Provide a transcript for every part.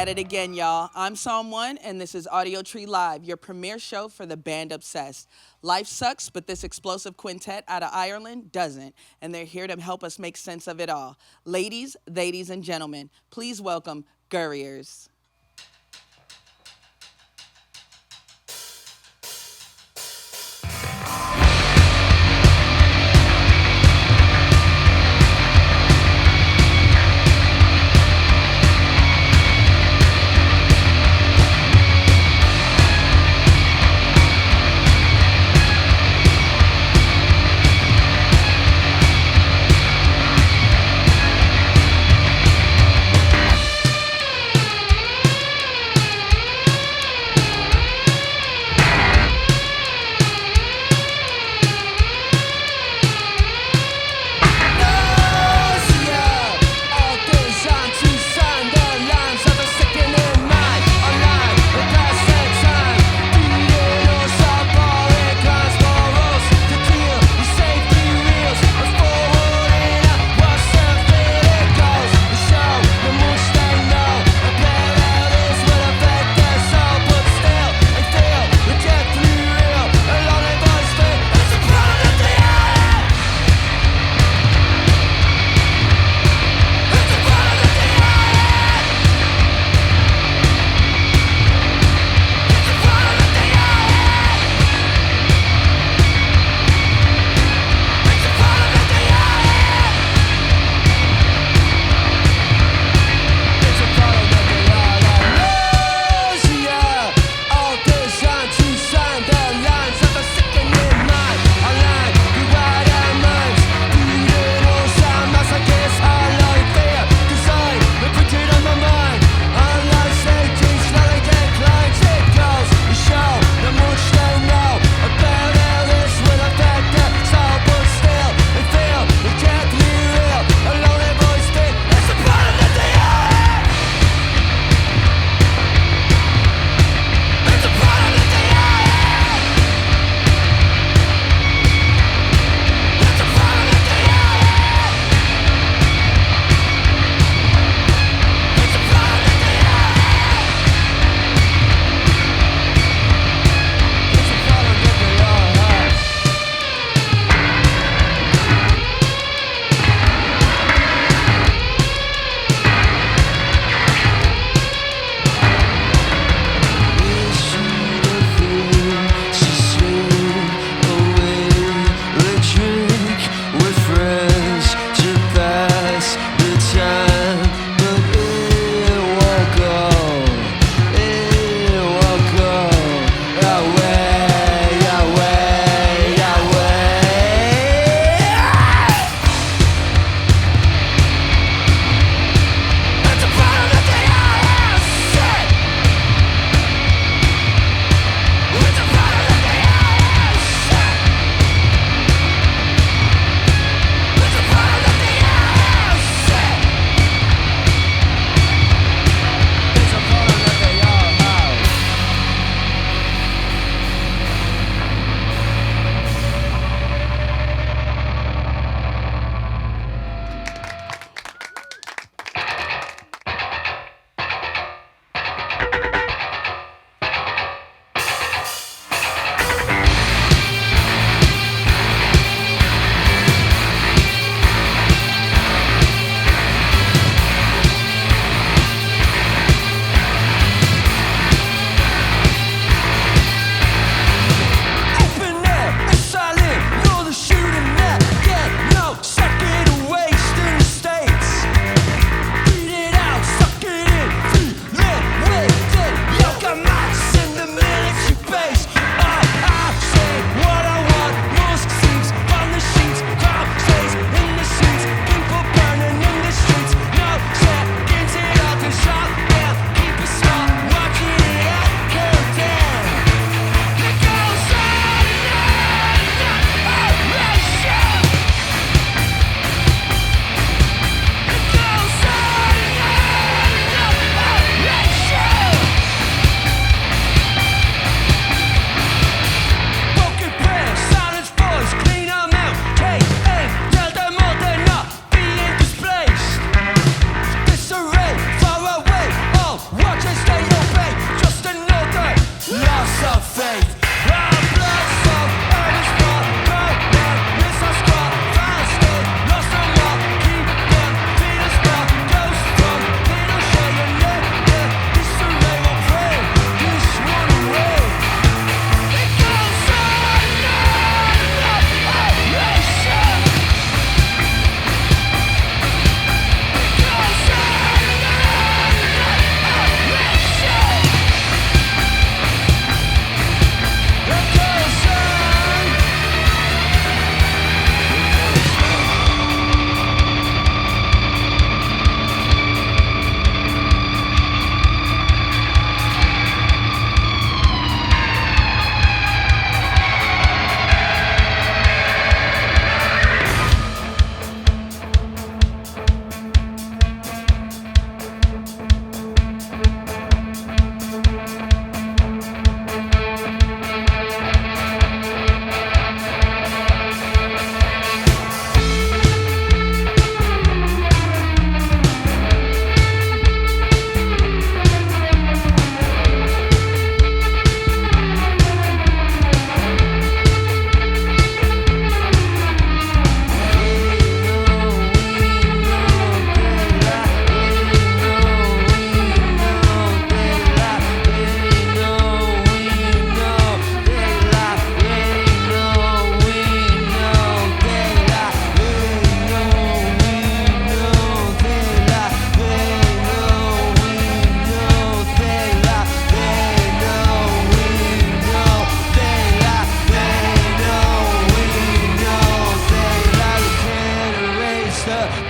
at it again, y'all. I'm Psalm 1, and this is Audiotree Live, your premiere show for the band obsessed. Life sucks, but this explosive quintet out of Ireland doesn't, and they're here to help us make sense of it all. Ladies, and gentlemen, please welcome Gurriers.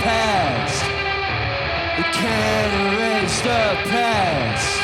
past. We can't erase the past.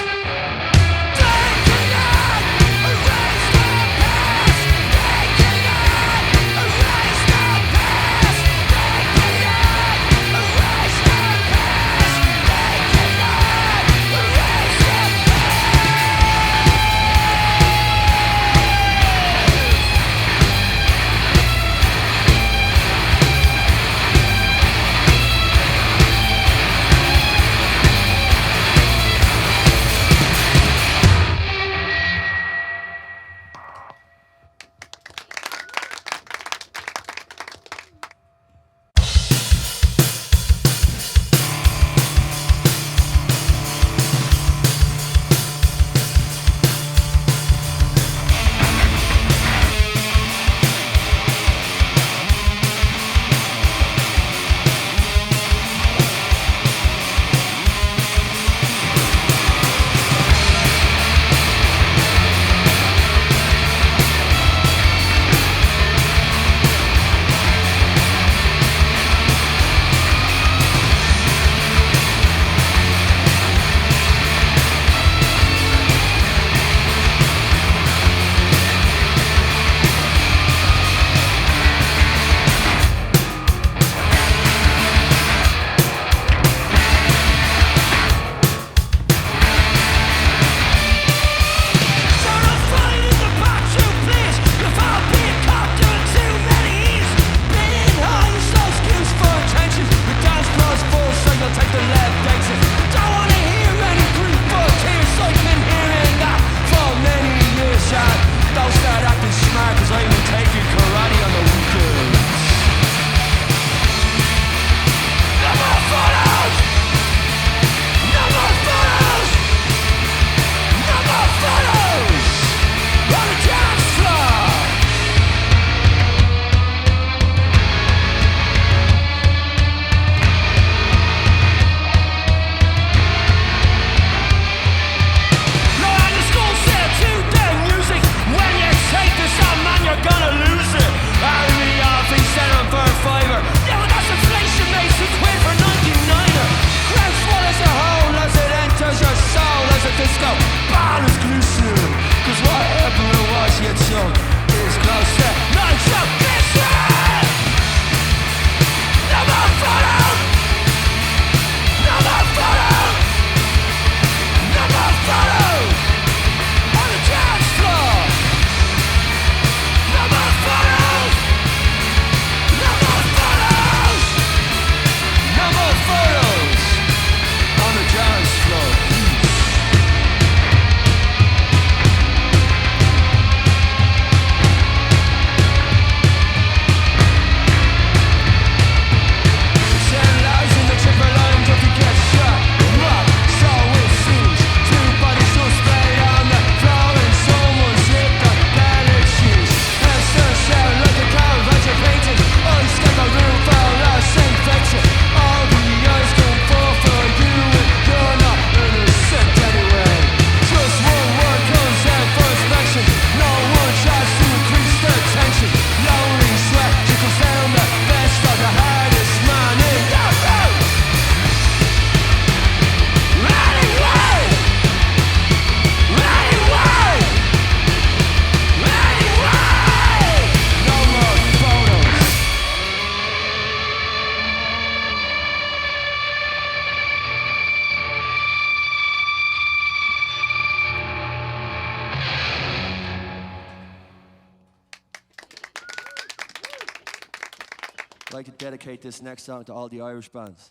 I'd like to dedicate this next song to all the Irish bands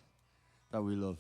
that we love.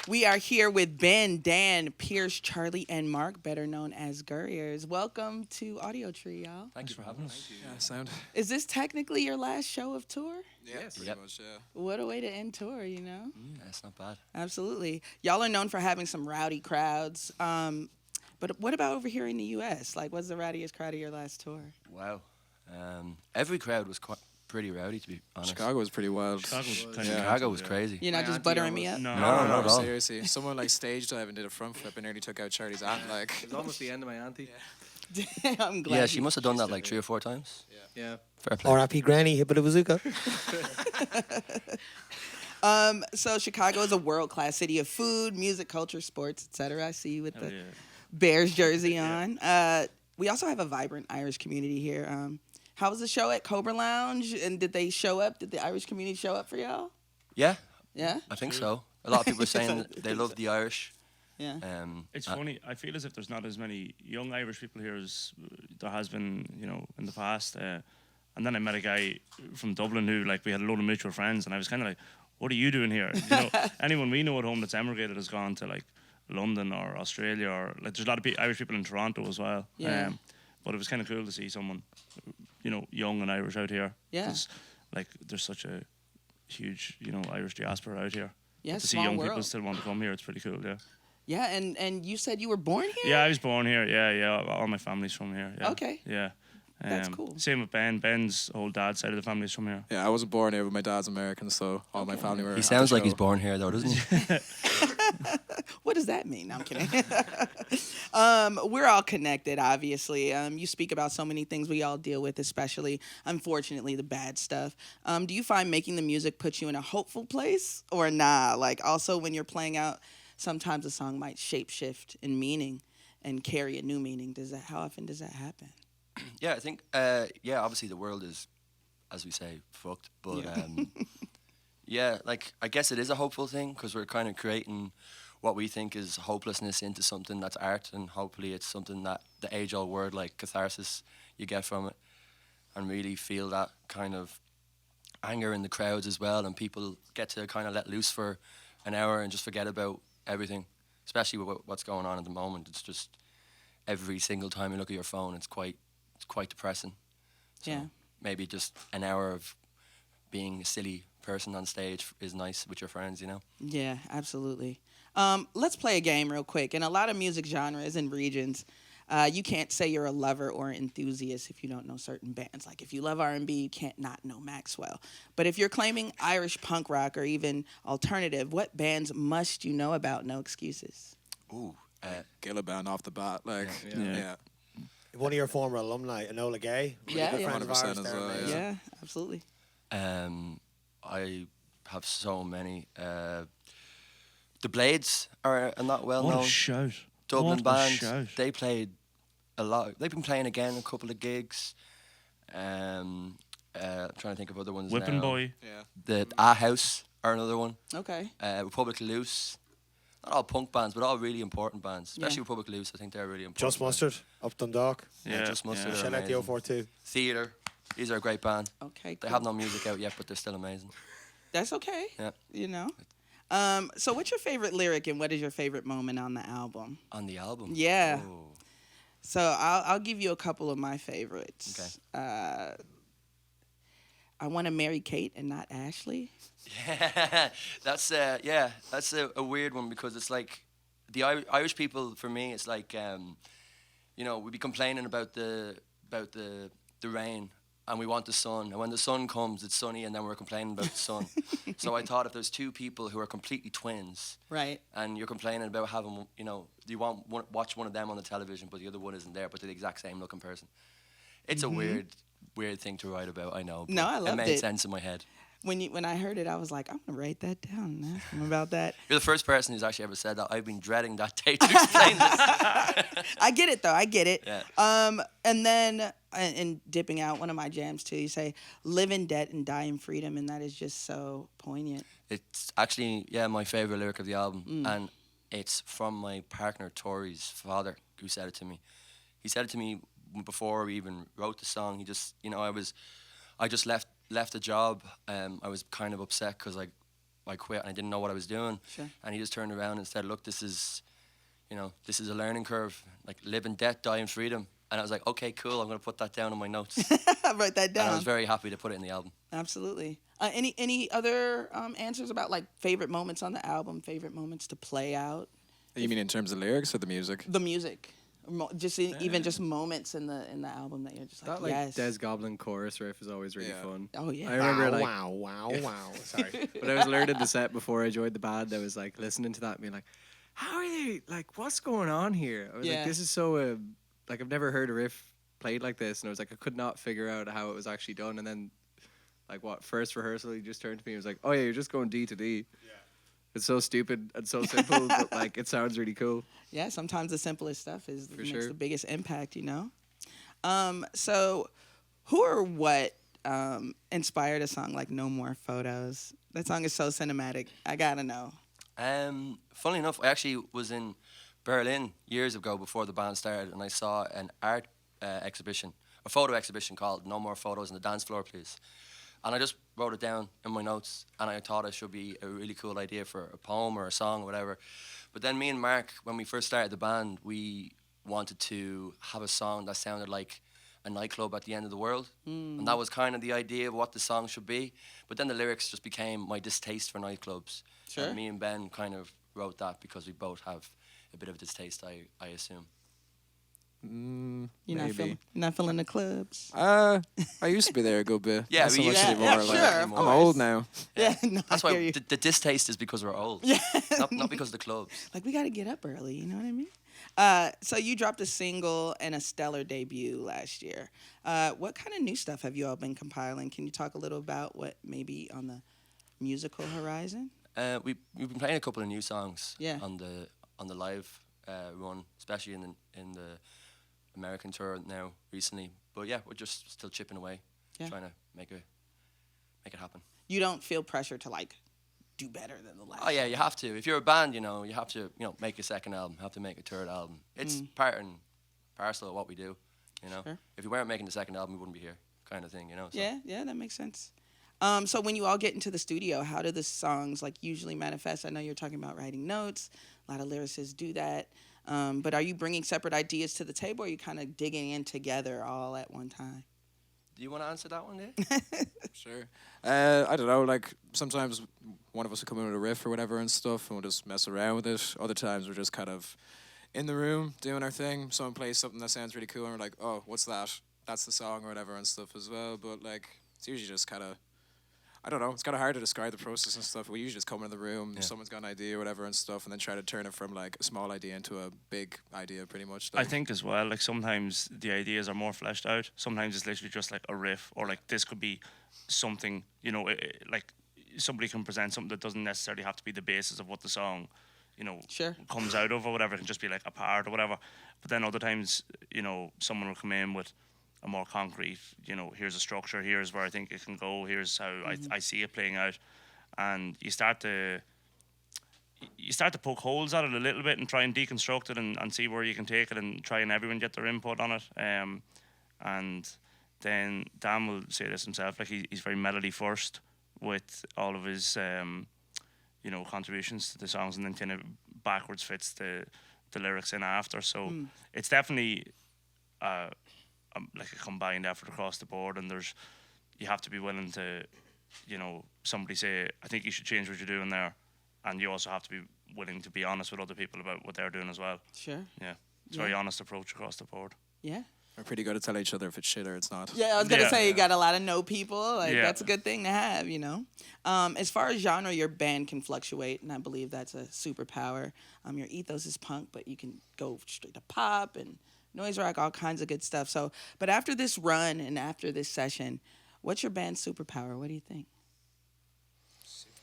We are here with Ben, Dan, Pierce, Charlie, and Mark, better known as Gurriers. Welcome to Audiotree, y'all. Thanks for having us. Yeah, sound. Is this technically your last show of tour? Yeah, Yes. pretty Yep. much, yeah. What a way to end tour, you know? That's not bad. Absolutely. Y'all are known for having some rowdy crowds. But what about over here in the U.S.? Like, what's the rowdiest crowd of your last tour? Wow. Every crowd was pretty rowdy, to be honest. Chicago was pretty wild. Chicago was crazy. You're not My just auntie buttering me up? almost- No, not at all. Seriously. Someone like stage dive and did a front flip and nearly took out Charlie's aunt. Like, It was almost the end of my auntie. I'm glad. Yeah, she must have done that like 3 or 4 times. Yeah. Fair play. R.I.P. Granny, hit with a bazooka. So Chicago is a world-class city of food, music, culture, sports, etc. I see you with the Bears jersey on. We also have a vibrant Irish community here. How was the show at Cobra Lounge? And did they show up? Did the Irish community show up for y'all? Yeah, Yeah? I think so. A lot of people are saying that they love the Irish. Yeah. It's funny. I feel as if there's not as many young Irish people here as there has been, in the past. And then I met a guy from Dublin who, like, we had a load of mutual friends, and I was kind of like, "What are you doing here?" Anyone we know at home that's emigrated has gone to like London or Australia, or like there's a lot of Irish people in Toronto as well. Yeah. But it was kind of cool to see someone, young and Irish out here. Yeah. 'Cause, like, there's such a huge, Irish diaspora out here. Yeah, But to see small young world. people still want to come here, it's pretty cool. Yeah. Yeah, and you said you were born here? Yeah, I was born here. Yeah. All my family's from here. Yeah. Okay. Yeah. That's cool. Same with Ben. Ben's whole dad's side of the family's from here. yeah, I wasn't born here, but my dad's American, so all my family were. He at sounds the like he's show. born here, though, doesn't he? What does that mean? No, I'm kidding. We're all connected, obviously. You speak about so many things we all deal with, especially, unfortunately, the bad stuff. Do you find making the music puts you in a hopeful place or nah? Like, also, when you're playing out, sometimes a song might shapeshift in meaning and carry a new meaning. How often does that happen? Yeah, I think, obviously the world is, as we say, fucked. But, like, I guess it is a hopeful thing because we're kind of creating what we think is hopelessness into something that's art, and hopefully it's something that the age-old word, like catharsis, you get from it, and really feel that kind of anger in the crowds as well, and people get to kind of let loose for an hour and just forget about everything, especially with what's going on at the moment. It's just every single time you look at your phone, it's quite depressing. So Yeah. maybe just an hour of being a silly person on stage is nice with your friends, Yeah, absolutely. Let's play a game real quick. In a lot of music genres and regions, you can't say you're a lover or an enthusiast if you don't know certain bands. Like, if you love R&B, you can't not know Maxwell. But if you're claiming Irish punk rock or even alternative, what bands must you know about? No excuses. Ooh, Gilliban off the bat. Like, Yeah. yeah. One of your former alumni, Enola Gay. Yeah, yeah. Friends of 100% ours, as they're well, amazing. Yeah, absolutely. I have so many. The Blades are a not well What known a shout. Dublin What a band. shout. They played a lot. They've been playing again a couple of gigs. I'm trying to think of other ones Whipping now. Boy. Yeah. The A House are another one. Okay. Republic Loose. Not all punk bands, but all really important bands. Especially Yeah. Republic Loose, I think they're really important. Just Mustard, up Dundalk. Yeah, Just Mustard. yeah. are Shout out the amazing. 042. Theatre. These are a great band. Okay, They cool. have no music out yet, but they're still amazing. That's okay. Yeah. You know? So what's your favorite lyric and what is your favorite moment on the album? On the album. Yeah. Oh. So I'll give you a couple of my favorites. Okay. I want to marry Kate and not Ashley. Yeah, that's a weird one because it's like the Irish people for me. It's like we'd be complaining about the rain and we want the sun, and when the sun comes, it's sunny, and then we're complaining about the sun. So I thought if there's two people who are completely twins, Right. and you're complaining about having you watch one of them on the television, but the other one isn't there, but they're the exact same looking person. It's a weird thing to write about. I know. No, but I loved it made it. sense in my head. When I heard it, I was like, I'm gonna write that down and ask him about that. You're the first person who's actually ever said that. I've been dreading that day to explain this. I get it though. I get it. Yeah. And then in dipping out, one of my jams too, you say, "Live in debt and die in freedom," and that is just so poignant. It's actually, my favourite lyric of the album. And it's from my partner, Tori's father, who said it to me. He said it to me before we even wrote the song. He just, I just left a job. I was kind of upset because I quit and I didn't know what I was doing. Sure. And he just turned around and said, look, this is, you know, this is a learning curve. Like, live in death, die in freedom. And I was like, okay, cool. I'm going to put that down in my notes. Write that And down. I was very happy to put it in the album. Absolutely. Any other answers about like favorite moments on the album, favorite moments to play out? You mean in terms of lyrics or the music? The music, even just moments in the album that you're just like, That like yes. Des Goblin chorus riff is always really Yeah. fun. Oh yeah. I remember like wow. Sorry. when I was learning the set before I joined the band, I was like listening to that and being like, how are they like? What's going on here? I was Yeah. like, this is so like I've never heard a riff played like this, and I was like, I could not figure out how it was actually done. And then like first rehearsal, he just turned to me and was like, oh yeah, you're just going D to D. Yeah. It's so stupid and so simple, but like it sounds really cool. Yeah, sometimes the simplest stuff makes sure. the biggest impact, you know? So who or what inspired a song like No More Photos? That song is so cinematic. I gotta know. Funnily enough, I actually was in Berlin years ago before the band started, and I saw an art exhibition, a photo exhibition called No More Photos on the Dance Floor, Please. And I just wrote it down in my notes, and I thought it should be a really cool idea for a poem or a song or whatever. But then me and Mark, when we first started the band, we wanted to have a song that sounded like a nightclub at the end of the world. And that was kind of the idea of what the song should be. But then the lyrics just became my distaste for nightclubs. Sure. And me and Ben kind of wrote that because we both have a bit of distaste, I assume. You're Maybe. not feeling the clubs. I used to be there a good bit. Yeah, Not so we much used to be. anymore. Yeah, like, sure, of I'm old now. Yeah, no, That's I hear why you. the distaste is because we're old. Not because of the clubs. Like we got to get up early, you know what I mean? So you dropped a single and a stellar debut last year. What kind of new stuff have you all been compiling? Can you talk a little about what maybe on the musical horizon? We've been playing a couple of new songs Yeah. on the live run, especially in the American tour now recently. But yeah, we're just still chipping away, Yeah. trying to make it happen. You don't feel pressure to like do better than the last. Oh yeah, you have to. If you're a band, you have to make a second album, have to make a third album. It's part and parcel of what we do. Sure. If we weren't making the second album, we wouldn't be here, kind of thing. So. Yeah, that makes sense. So when you all get into the studio, how do the songs like usually manifest? I know you're talking about writing notes. A lot of lyricists do that. But are you bringing separate ideas to the table, or are you kind of digging in together all at one time? Do you want to answer that one, Dave? Sure. I don't know, like, sometimes one of us will come in with a riff or whatever and stuff, and we'll just mess around with it. Other times we're just kind of in the room doing our thing. Someone plays something that sounds really cool, and we're like, oh, what's that? That's the song or whatever and stuff as well. But, like, it's usually just kind of, I don't know, it's kind of hard to describe the process and stuff. We usually just come into the room, someone's got an idea or whatever and stuff, and then try to turn it from, like, a small idea into a big idea, pretty much. I think as well, like sometimes the ideas are more fleshed out. Sometimes it's literally just like a riff, or like this could be something, like somebody can present something that doesn't necessarily have to be the basis of what the song, Sure. comes out of or whatever. It can just be like a part or whatever. But then other times, someone will come in with a more concrete, here's a structure, here's where I think it can go, here's how I see it playing out. And you start to poke holes at it a little bit and try and deconstruct it and see where you can take it and try and everyone get their input on it. And then Dan will say this himself, like he's very melody first with all of his, contributions to the songs, and then kind of backwards fits the lyrics in after. So it's definitely like a combined effort across the board, and you have to be willing to, somebody say, I think you should change what you're doing there, and you also have to be willing to be honest with other people about what they're doing as well. Sure. Yeah, it's a very honest approach across the board. Yeah. We're pretty good at telling each other if it's shit or it's not. Yeah, I was gonna Yeah. say you got a lot of no people. Like Yeah. that's a good thing to have, As far as genre, your band can fluctuate, and I believe that's a superpower. Your ethos is punk, but you can go straight to pop and noise rock, all kinds of good stuff. So, but after this run and after this session, what's your band's superpower? What do you think?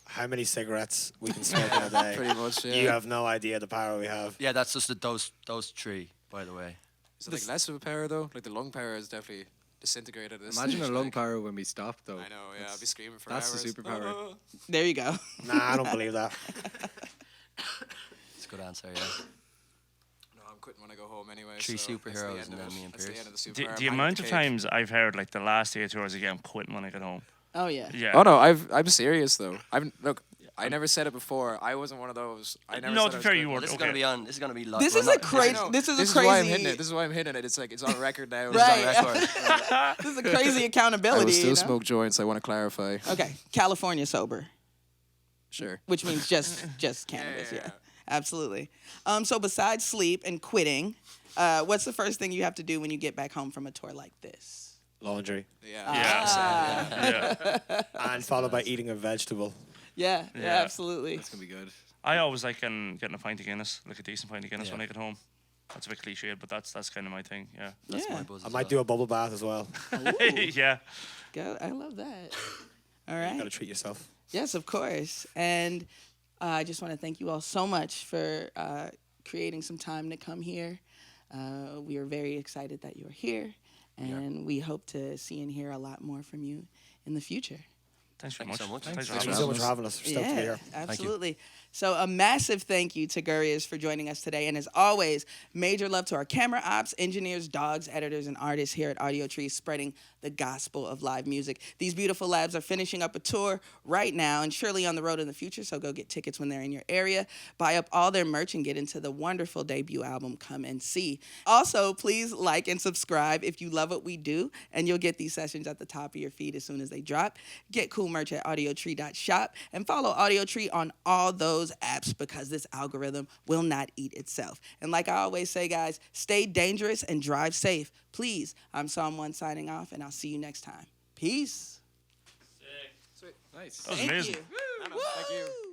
How many cigarettes we can smoke in a day? Pretty much, yeah. You have no idea the power we have. Yeah, that's just those three, by the way. Is it like less of a power though? Like the lung power is definitely disintegrated. At this Imagine a stage, lung like. power when we stop, though. I know, yeah. I'll be screaming for That's hours. the superpower. There you go. Nah, I don't believe that. It's a good answer, yeah. No, I'm quitting when I go home anyway. Three so that's the superheroes end and of then it. me and That's the Pierce. end of the The, superpower. the I'm amount hanging of the cake. times I've heard like the last 8 tours again, I'm quitting when I get home. Oh yeah. Yeah. Oh no, I'm serious though. I never said it before. I wasn't one of those. I never No, said to I be was fair, good. you were. This is Okay. gonna be on. This is gonna be live. This well, is a not- crazy. No, This is this a crazy. is why I'm hitting it. This is why I'm hitting it. It's like it's on record now. Right. It's on record. This is a crazy I accountability. will still you know? smoke joints. I want to clarify. Okay, California sober, Sure. which means just cannabis. yeah, Yeah, yeah. absolutely. So besides sleep and quitting, what's the first thing you have to do when you get back home from a tour like this? Laundry. Yeah. Yeah. And followed by eating a vegetable. Yeah, Yeah. absolutely. It's gonna be good. I always like getting a pint of Guinness, like a decent pint of Guinness Yeah. when I get home. That's a bit cliched, but that's kind of my thing. Yeah. That's Yeah. my buzz. I as might well. do a bubble bath as well. Yeah. I love that. All You right. gotta treat yourself. Yes, of course. And I just want to thank you all so much for creating some time to come here. We are very excited that you're here, and we hope to see and hear a lot more from you in the future. Thanks very Thank you much. so much. Thanks for Thank having you us. so much for having us. We're stoked to be here. Absolutely. So a massive thank you to Gurriers for joining us today. And as always, major love to our camera ops, engineers, dogs, editors, and artists here at Audiotree, spreading the gospel of live music. These beautiful labs are finishing up a tour right now and surely on the road in the future, so go get tickets when they're in your area. Buy up all their merch and get into the wonderful debut album, Come and See. Also, please like and subscribe if you love what we do, and you'll get these sessions at the top of your feed as soon as they drop. Get cool merch at audiotree.shop and follow Audiotree on all those apps because this algorithm will not eat itself. And like I always say, guys, stay dangerous and drive safe. Please, I'm Psalm 1 signing off, and I'll see you next time. Peace. Nice. That was Thank amazing. you. Thank you.